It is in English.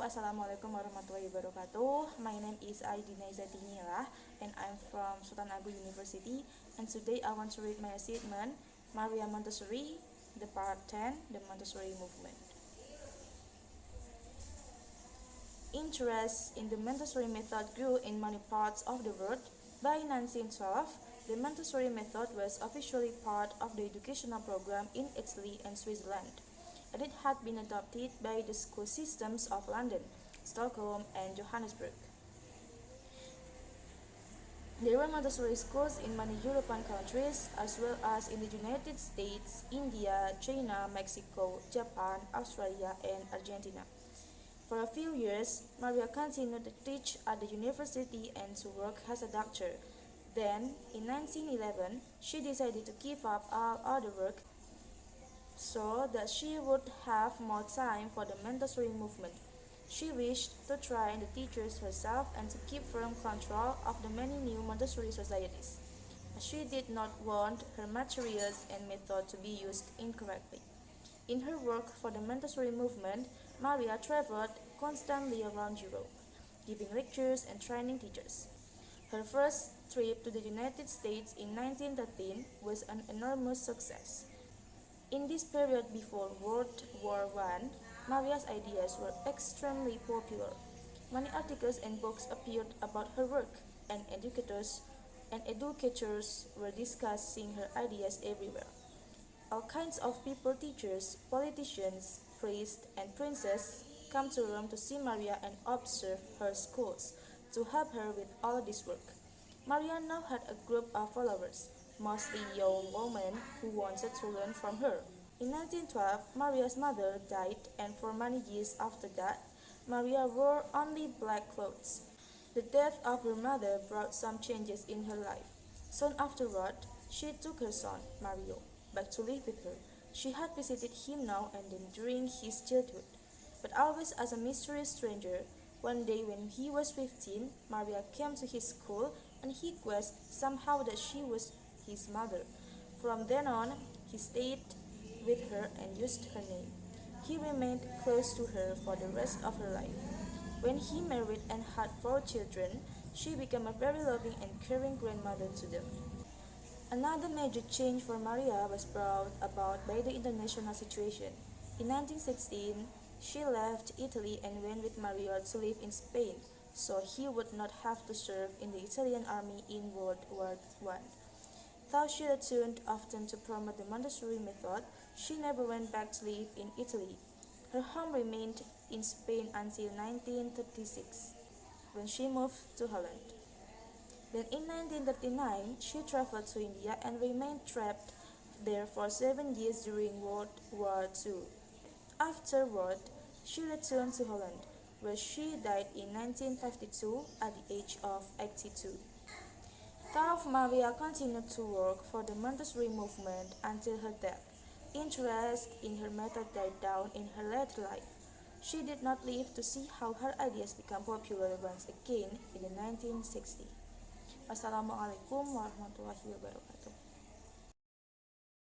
Assalamualaikum warahmatullahi wabarakatuh. My name is Dina Izzatin Nihlah, and I'm from Sultan Agung University. And today I want to read my assignment, Maria Montessori, the part 10, the Montessori movement. Interest in the Montessori method grew in many parts of the world. By 1912, the Montessori method was officially part of the educational program in Italy and Switzerland, and it had been adopted by the school systems of London, Stockholm, and Johannesburg. There were Montessori schools in many European countries, as well as in the United States, India, China, Mexico, Japan, Australia, and Argentina. For a few years, Maria continued to teach at the university and to work as a doctor. Then, in 1911, she decided to give up all other work so that she would have more time for the Montessori movement. She wished to train the teachers herself and to keep firm control of the many new Montessori societies. She did not want her materials and method to be used incorrectly. In her work for the Montessori movement, Maria traveled constantly around Europe, giving lectures and training teachers. Her first trip to the United States in 1913 was an enormous success. In this period before World War I, Maria's ideas were extremely popular. Many articles and books appeared about her work, and educators were discussing her ideas everywhere. All kinds of people, teachers, politicians, priests, and princes come to Rome to see Maria and observe her schools to help her with all this work. Maria now had a group of followers, mostly young women who wanted to learn from her. In 1912, Maria's mother died, and for many years after that, Maria wore only black clothes. The death of her mother brought some changes in her life. Soon afterward, she took her son, Mario, back to live with her. She had visited him now and then during his childhood, but always as a mysterious stranger. One day when he was 15, Maria came to his school and he guessed somehow that she was his mother. From then on, he stayed with her and used her name. He remained close to her for the rest of her life. When he married and had 4 children, she became a very loving and caring grandmother to them. Another major change for Maria was brought about by the international situation. In 1916, she left Italy and went with Mario to live in Spain, so he would not have to serve in the Italian army in World War I. Though she returned often to promote the Montessori method, she never went back to live in Italy. Her home remained in Spain until 1936, when she moved to Holland. Then in 1939, she traveled to India and remained trapped there for 7 years during World War II. Afterward, she returned to Holland, where she died in 1952 at the age of 82. Though Maria continued to work for the Montessori movement until her death, interest in her method died down in her later life. She did not live to see how her ideas became popular once again in the 1960s. Assalamualaikum warahmatullahi wabarakatuh.